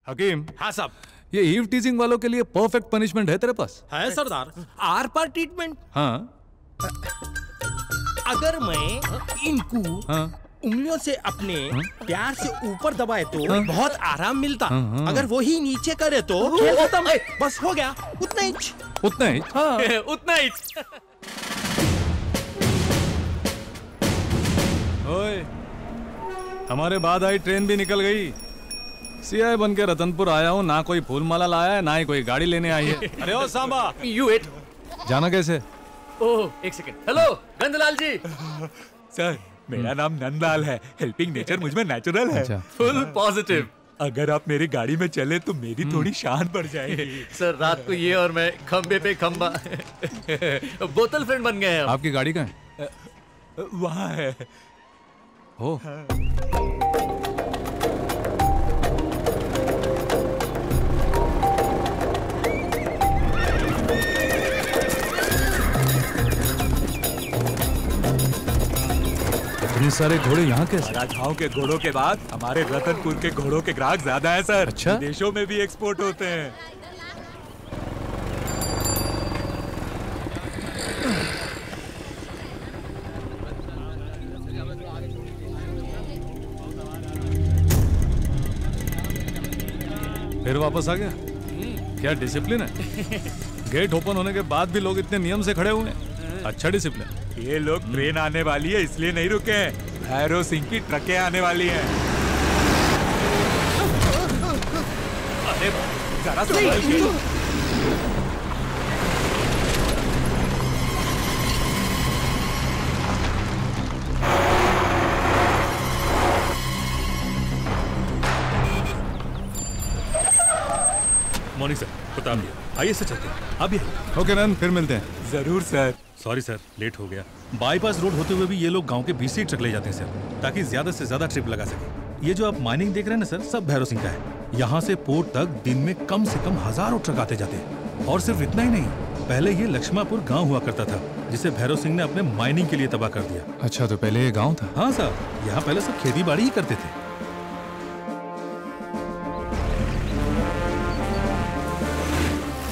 हकीम। हाँ साहब। ये ईव टीजिंग वालों के लिए परफेक्ट पनिशमेंट है तेरे पास? है सरदार। Are par treatment. हाँ। अगर मैं इनको उंगलियों से अपने प्यार से ऊपर दबाए तो बहुत आराम मिलता। अगर वो ही नीचे करे तो खेल खत्म। बस हो गया, उतना ही। उतना ही? हाँ। उतना ही। ओए, हमारे बाद आई ट्रेन भी निकल गई। सीआई बन के रतनपुर आया हूँ, ना कोई फूल माला लाया है, ना ही कोई गाड़ी लेने आई है। अरे ओ सांबा, यू वेट। जाना कैसे? ओह, एक सेकंड। हेलो नंदलाल जी। सर, मेरा नाम नंदलाल है। हेल्पिंग नेचर मुझ में नेचुरल है। Full positive. अगर आप मेरी गाड़ी में चले तो मेरी थोड़ी शान बढ़ जाएगी। सर, रात को ये और मैं खंबे पे खंबा बोतल फ्रेंड बन गए हैं। आपकी गाड़ी कहाँ है? वहाँ है। हो। इतने सारे घोड़े यहाँ कैसे? राजाओं के घोड़ों के बाद हमारे रतनपुर के घोड़ों के ग्राहक ज्यादा है सर। अच्छा? देशों में भी एक्सपोर्ट होते हैं। फिर वापस आ गया? क्या डिसिप्लिन है। गेट ओपन होने के बाद भी लोग इतने नियम से खड़े हुए हैं। अच्छा डिसिप्लिन। ये लोग ट्रेन आने वाली है इसलिए नहीं रुके हैं। भैरव सिंह की ट्रकें आने वाली हैं। अरे जरा संभल के। मॉर्निंग सर, प्रताप जी। आइए सर, चलते हैं। अभी ओके मैम, फिर मिलते हैं। जरूर सर। सॉरी सर, लेट हो गया। बाईपास रोड होते हुए भी ये लोग गांव के बीच से ही ट्रक ले जाते हैं सर, ताकि ज्यादा से ज्यादा ट्रिप लगा सके। ये जो आप माइनिंग देख रहे हैं ना सर, सब भैरव सिंह का है। यहाँ से पोर्ट तक दिन में कम से कम हजारों ट्रक आते जाते हैं। और सिर्फ इतना ही नहीं, पहले ये लक्ष्मापुर गाँव हुआ करता था, जिसे भैरव सिंह ने अपने माइनिंग के लिए तबाह कर दिया। अच्छा, तो पहले ये गाँव था? हाँ सर, यहाँ पहले सब खेती बाड़ी ही करते थे।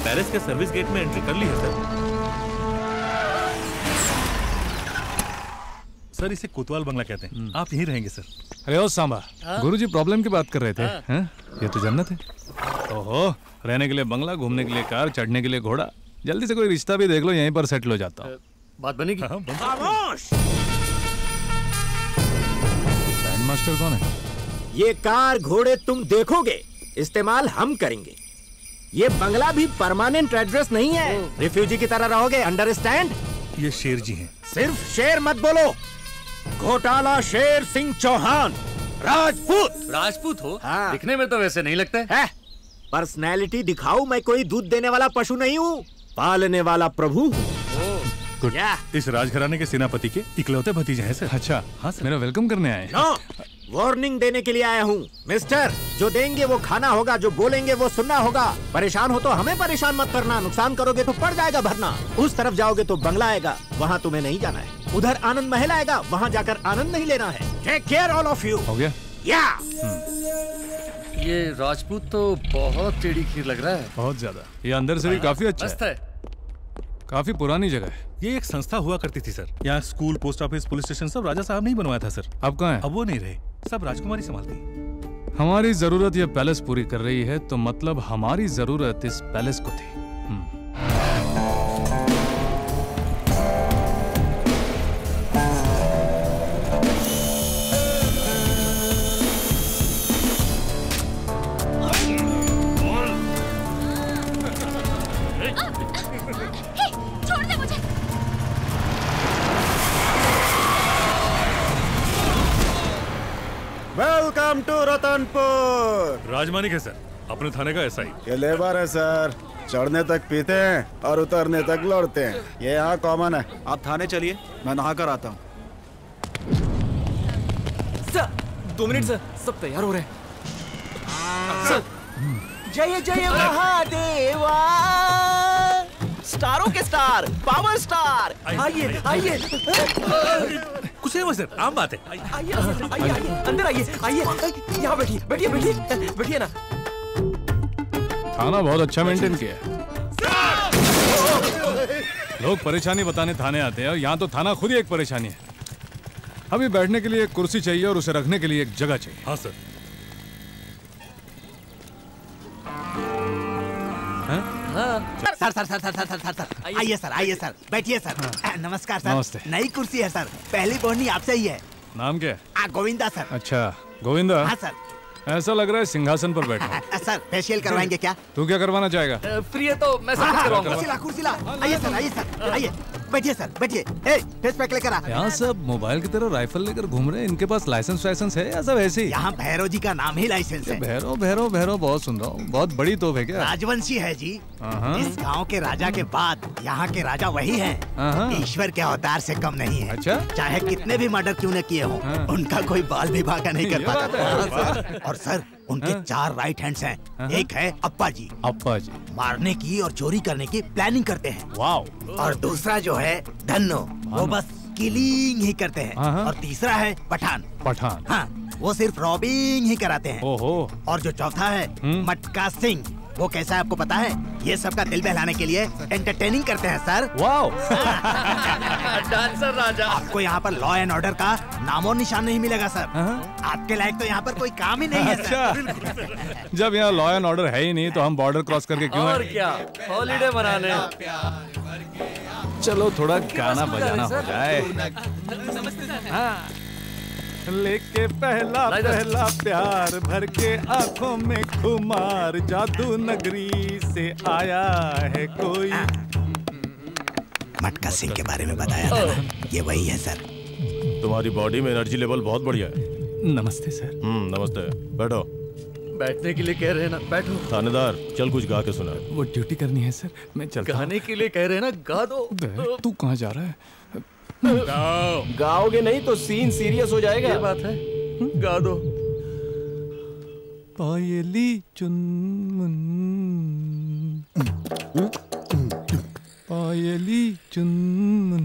पैलेस के सर्विस गेट में एंट्री कर ली है सर। सर, इसे कोतवाल बंगला कहते हैं। आप यहीं रहेंगे सर। अरे ओ सांबा, गुरुजी प्रॉब्लम की बात कर रहे थे। हैं? ये तो जन्नत है। ओहो, रहने के लिए बंगला, घूमने के लिए कार, चढ़ने के लिए घोड़ा। जल्दी से कोई रिश्ता भी देख लो, यहीं पर सेटल हो जाता हूँ। बात बनेगी? खामोश। ग्रैंड मास्टर कौन है? ये कार घोड़े तुम देखोगे, इस्तेमाल हम करेंगे। ये बंगला भी परमानेंट एड्रेस नहीं है। रिफ्यूजी की तरह रहोगे, अंडरस्टैंड? ये शेर जी हैं। सिर्फ शेर मत बोलो। घोटाला शेर सिंह चौहान, राजपूत। राजपूत हो? हाँ। दिखने में तो वैसे नहीं लगता है। पर्सनैलिटी दिखाऊं, मैं कोई दूध देने वाला पशु नहीं हूँ, पालने वाला प्रभु हूँ। गुड। इस राजघराने के सेनापति के इकलौते भतीजे हैं सर। अच्छा, हाँ सर। मेरा वेलकम करने आए हैं। नो, वार्निंग देने के लिए आया हूँ। मिस्टर, जो देंगे वो खाना होगा, जो बोलेंगे वो सुनना होगा। परेशान हो तो हमें परेशान मत करना, नुकसान करोगे तो पड़ जाएगा भरना। उस तरफ जाओगे तो बंगला आएगा, वहाँ तुम्हें नहीं जाना है। उधर आनंद महल आएगा, वहाँ जाकर आनंद नहीं लेना है। Take care all of you. हो गया? या। ये राजपूत तो बहुत टेढ़ी खीर लग रहा है। बहुत ज्यादा। ये अंदर से भी काफी अच्छा है। काफी पुरानी जगह है। ये एक संस्था हुआ करती थी सर। यहाँ school, post office, police station सब राजा साहब ने ही बनवाया था सर। अब कहाँ है? अब वो नहीं रहे, सब राजकुमारी संभालती। हमारी जरूरत ये पैलेस पूरी कर रही है, तो मतलब हमारी जरूरत इस पैलेस को थी। छोड़ दे मुझे। Welcome to Ratanpur. राजमानिक है सर, अपने थाने का एसआई। ये लेबर है सर, चढ़ने तक पीते हैं और उतरने तक लौटते हैं। ये यहाँ कॉमन है। आप थाने चलिए, मैं नहा कर आता हूँ। सर, 2 मिनट सर, सब तैयार हो रहे हैं। सर, जय जय महादेवा, स्टारों के स्टार, पावर स्टार। आइए आइए। कुछ नहीं सर, आम बात है। आइए आइए, अंदर आइए, आइए यहाँ बैठिए, बैठिए बैठिए बैठिए ना। थाना बहुत अच्छा मेंटेन किया है। लोग परेशानी बताने थाने आते हैं और यहाँ तो थाना खुद ही एक परेशानी है। अभी बैठने के लिए एक कुर्सी चाहिए और उसे रखने के लिए एक जगह चाहिए। हाँ sir. Sir sir sir sir sir sir sir sir आइए सर बैठिए सर। नमस्कार सर। नमस्ते। नई कुर्सी है सर, पहली बोर्नी आपसे ही है। नाम क्या है? गोविंदा सर। अच्छा गोविंदा। हाँ सर। ऐसा लग रहा है सिंहासन पर बैठा। सर फेशियल करवाएंगे क्या? तू क्या करवाना चाहेगा? फ्री है तो मैं सब कुछ करवाऊंगा। कुर्सी ला। आइए सर आइए बैठिए सर बैठिए। फेस पैक लेकर आ। यहाँ सब मोबाइल की तरह राइफल लेकर घूम रहे हैं। इनके पास लाइसेंस है या सब ऐसे ही? यहाँ भैरव जी का नाम ही लाइसेंस है। भैरव बहुत सुन रहा हूँ। बहुत बड़ी तोप है क्या? राजवंशी है जी। इस गांव के राजा के बाद यहाँ के राजा वही हैं। ईश्वर के अवतार से कम नहीं है। अच्छा? चाहे कितने भी मर्डर क्यों न किए हों, उनका कोई बाल भी भागा नहीं कर पाता। और सर उनके 4 राइट हैंड्स हैं। एक है अप्पा जी मारने की और चोरी करने की प्लानिंग करते हैं। वाओ। और दूसरा जो है धन्नो, वो बस किलिंग ही करते हैं। और तीसरा है पठान। हाँ, वो सिर्फ रॉबिंग ही कराते हैं। ओहो। और जो चौथा है मटका सिंह, वो कैसा है आपको पता है? ये सबका दिल बहलाने के लिए एंटरटेनिंग करते हैं सर। वाओ। डांसर राजा। आपको यहाँ पर लॉ एंड ऑर्डर का नामो निशान नहीं मिलेगा सर। आपके लायक तो यहाँ पर कोई काम ही नहीं है सर। अच्छा। जब यहाँ लॉ एंड ऑर्डर है ही नहीं तो हम बॉर्डर क्रॉस करके क्यों और आए? क्या, हॉलीडे मनाने। चलो थोड़ा गाना बजाना हो जाए। हाँ। लेके पहला प्यार भर के आंखों में खुमार, जादू नगरी से आया है कोई। मटका सिंह के बारे में बताया था ना, ये वही है सर। तुम्हारी बॉडी में एनर्जी लेवल बहुत बढ़िया है। नमस्ते सर। नमस्ते। बैठो। बैठने के लिए कह रहे हैं ना, बैठो। थानेदार चल कुछ गा के सुना। वो ड्यूटी करनी है सर, मैं चलता हूं। गाने के लिए कह रहे हैं ना, गा दो। तू कहाँ जा रहा है? गाओगे नहीं तो सीन सीरियस हो जाएगा। ये बात है, गा दो। पायली चुनमुन, पायली चुनमुन,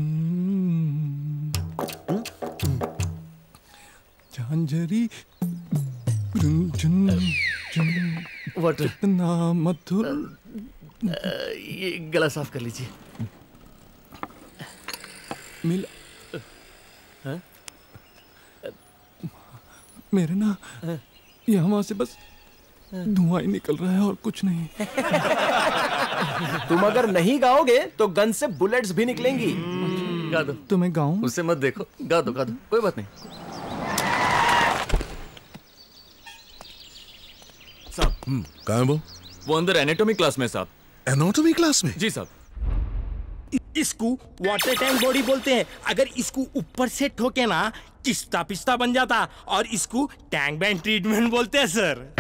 झांझरी चुन कितना मधुर। ये गला साफ कर लीजिए। मिला मेरे ना यहाँ से बस धुआं ही निकल रहा है और कुछ नहीं। तुम अगर नहीं गाओगे तो गन से बुलेट्स भी निकलेंगी। गा दो। तुम्हें गाऊं? उसे मत देखो, गा दो कोई बात नहीं। साहब कहाँ है वो अंदर एनाटॉमी क्लास में साहब। एनाटॉमी क्लास में? जी साहब। इसको वाटर टैंक बॉडी बोलते हैं। अगर इसको ऊपर से ठोके ना किस्ता पिस्ता बन जाता, और इसको टैंक बैंड ट्रीटमेंट बोलते हैं सर।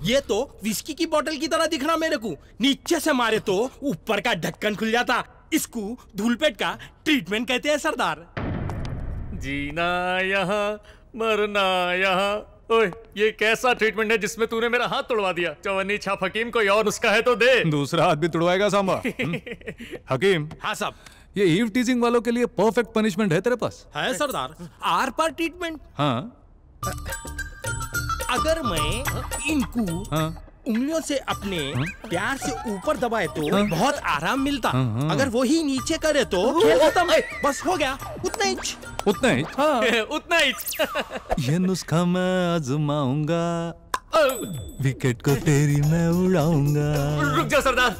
ये तो विस्की की बोतल की तरह दिख रहा मेरे को, नीचे से मारे तो ऊपर का ढक्कन खुल जाता। इसको धूलपेट का ट्रीटमेंट कहते हैं सरदार। जीना यहाँ मरना यहाँ। ओए, ये कैसा ट्रीटमेंट है जिसमें तूने मेरा हाथ तोड़वा दिया? चवन्नी छाप हकीम, कोई और नुस्खा है तो दे। दूसरा हाथ भी तुड़वाएगा सांबा? हकीम। हाँ साहब। ये ईव टीजिंग वालों के लिए परफेक्ट पनिशमेंट है तेरे पास? है सरदार, आर पार ट्रीटमेंट। हाँ। अगर मैं इनको उंगलियों से अपने प्यार से ऊपर दबाए तो बहुत आराम मिलता। अगर वो ही नीचे करे तो खत्म, बस हो गया। उतना ही। उतना ही। ये नुस्खा मैं आजमाऊंगा, विकेट को तेरी मैं उड़ाऊंगा। रुक जा सरदार।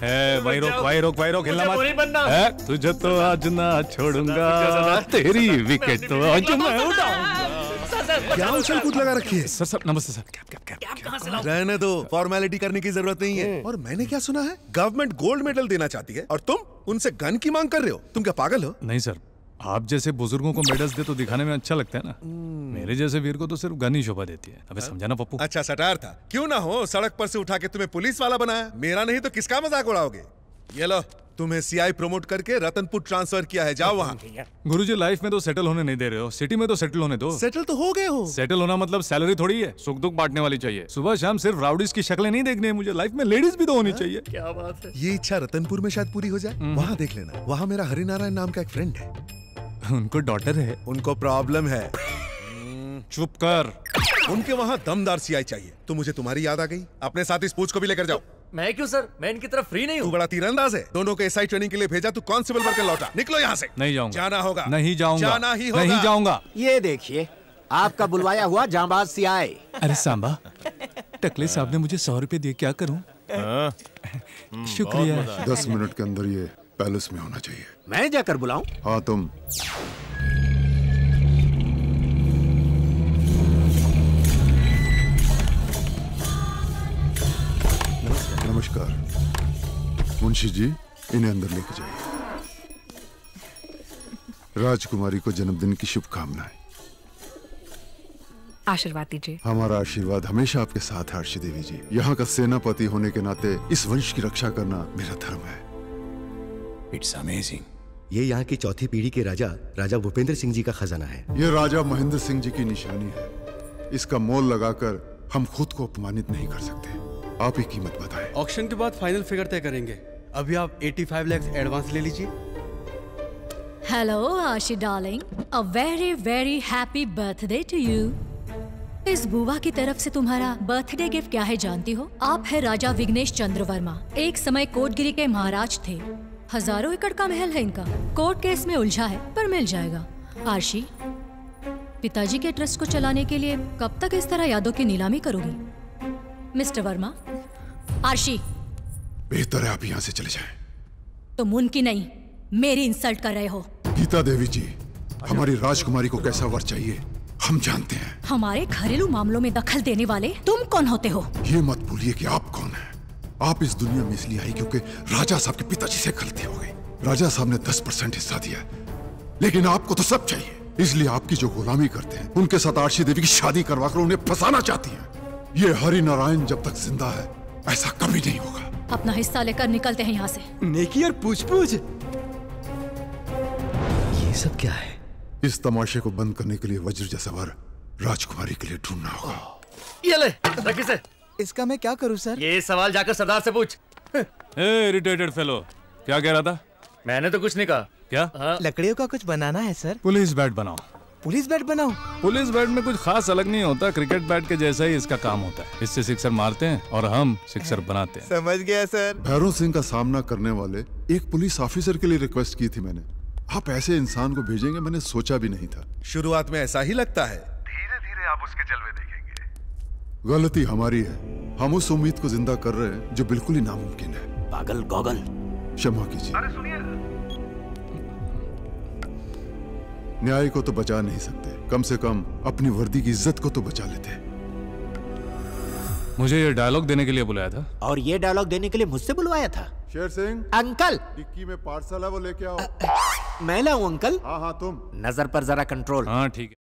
वही रोक हिलना मत। नहीं बनना। तुझे तो आज ना छोड़ूंगा, तेरी विकेट तो आज मैं उड़ाऊंगा। क्या उछल कूद लगा रखी है? सर नमस्ते सर। रहने दो, फॉर्मेलिटी करने की जरूरत नहीं है। और मैंने क्या सुना है, गवर्नमेंट गोल्ड मेडल देना चाहती है और तुम उनसे गन की मांग कर रहे हो। तुम क्या पागल हो? नहीं सर, आप जैसे बुजुर्गों को मेडल्स दे तो दिखाने में अच्छा लगता है ना। मेरे जैसे वीर को तो सिर्फ गन ही शोभा देती है। अबे समझाना पप्पू। अच्छा सटार था, क्यों ना हो। सड़क पर से उठा के तुम्हें पुलिस वाला बनाया। मेरा नहीं तो किसका मजाक उड़ाओगे? ये लो, तुम्हें सीआई प्रमोट करके रतनपुर ट्रांसफर किया है, जाओ वहाँ। गुरुजी लाइफ में तो सेटल होने नहीं दे रहे हो, सिटी में तो सेटल होने दो। सेटल तो हो गए हो। सेटल होना मतलब सैलरी थोड़ी है, सुख दुख बांटने वाली चाहिए। सुबह शाम सिर्फ राउडीज की शक्लें नहीं देखनी है मुझे, लाइफ में लेडीज भी तो होनी चाहिए। क्या बात है। ये इच्छा रतनपुर में शायद पूरी हो जाए, वहाँ देख लेना। वहाँ मेरा हरिनारायण नाम का एक फ्रेंड है। उनको डॉटर है। उनको प्रॉब्लम है। चुप कर। उनके वहाँ दमदार सीआई चाहिए। तो मुझे तुम्हारी याद आ गई। अपने साथ इस पूछ को भी लेकर जाओ। मैं क्यों सर? मैं इनकी तरफ फ्री नहीं हूँ। तू बड़ा तीरंदाज है। दोनों को एसआई ट्रेनिंग के लिए भेजा, तू कांस्टेबल बनकर लौटा। निकलो यहाँ से। नहीं जाऊंगा। जाना होगा। नहीं जाऊंगा। जाना ही होगा। नहीं जाऊंगा। ये देखिए, आपका बुलवाया हुआ जांबाज सीआई। अरे सांबा, टकले साहब ने मुझे 100 रुपए दिए, क्या करूं? शुक्रिया। 10 मिनट के अंदर ये पैलेस में होना चाहिए। मैं जाकर बुलाऊं? हाँ तुम। नमस्कार मुंशी जी, इन्हें अंदर लेके जाइए। राजकुमारी को जन्मदिन की शुभकामनाएं। आशीर्वाद दीजिए। हमारा आशीर्वाद हमेशा आपके साथ है आरशी देवी जी। यहाँ का सेनापति होने के नाते इस वंश की रक्षा करना मेरा धर्म है। It's amazing. ये यहाँ की चौथी पीढ़ी के राजा भूपेंद्र सिंह जी का खजाना है। ये राजा महेंद्र सिंह जी की निशानी है। इसका मोल लगाकर हम खुद को अपमानित नहीं कर सकते। आप ही कीमत बताएं। ऑक्शन के बाद फाइनल फिगर तय करेंगे। अभी आप 85 लाख एडवांस ले लीजिए। Hello Aashi darling, a very very happy birthday to you. इस बुआ की तरफ से तुम्हारा बर्थडे गिफ्ट क्या है जानती हो? आप है राजा विघ्नेश चंद्र वर्मा। एक समय कोटगिरी के महाराज थे। हजारों एकड़ का महल है इनका। कोर्ट केस में उलझा है पर मिल जाएगा। आशी, पिताजी के ट्रस्ट को चलाने के लिए कब तक इस तरह यादों की नीलामी करोगी? मिस्टर वर्मा। आशी, बेहतर है आप यहाँ से चले जाएं। तुम उनकी नहीं, मेरी इंसल्ट कर रहे हो। गीता देवी जी, हमारी राजकुमारी को कैसा वर चाहिए हम जानते हैं। हमारे घरेलू मामलों में दखल देने वाले तुम कौन होते हो? ये मत भूलिए कि आप कौन हैं। आप इस दुनिया में इसलिए आई क्योंकि राजा साहब के पिताजी से गलती हो गई। राजा साहब ने 10% हिस्सा दिया, लेकिन आपको तो सब चाहिए। इसलिए आपकी जो गुलामी करते हैं उनके साथ आरशी देवी की शादी करवाकर उन्हें फंसाना चाहती हैं। ये हरि नारायण जब तक जिंदा है ऐसा कभी नहीं होगा। अपना हिस्सा लेकर निकलते हैं यहाँ से। नेकी और पूछ-पूछ। ये सब क्या है? इस तमाशे को बंद करने के लिए वज्र जैसा वर राजकुमारी के लिए ढूंढना होगा। ये ले, रख इसे। इसका मैं क्या करूं सर? ये सवाल जाकर सरदार से पूछ। इरिटेटेड फेलो, क्या कह रहा था? मैंने तो कुछ नहीं कहा। क्या? हाँ। लकड़ियों का कुछ बनाना है सर। पुलिस बैट बनाओ। पुलिस बैट बनाओ? पुलिस बैट में कुछ खास अलग नहीं होता, क्रिकेट बैट के जैसा ही इसका काम होता है। इससे सिक्सर मारते हैं और हम सिक्सर बनाते हैं। समझ गया सर। भैरव सिंह का सामना करने वाले एक पुलिस ऑफिसर के लिए रिक्वेस्ट की थी मैंने। आप ऐसे इंसान को भेजेंगे मैंने सोचा भी नहीं था। शुरुआत में ऐसा ही लगता है, धीरे धीरे आप उसके जलवे देखेंगे। गलती हमारी है। हम उस उम्मीद को जिंदा कर रहे हैं जो बिल्कुल ही नामुमकिन है। पागल गॉगल, क्षमा कीजिए। अरे सुनिए, न्याय को तो बचा नहीं सकते, कम से कम अपनी वर्दी की इज्जत को तो बचा लेते। मुझे ये डायलॉग देने के लिए बुलाया था। और ये डायलॉग देने के लिए मुझसे बुलवाया था। शेर सिंह अंकल, डिक्की में पार्सल है वो लेके आओ। मैं लाऊं अंकल? हाँ हाँ तुम। नजर पर जरा कंट्रोल। हाँ ठीक है।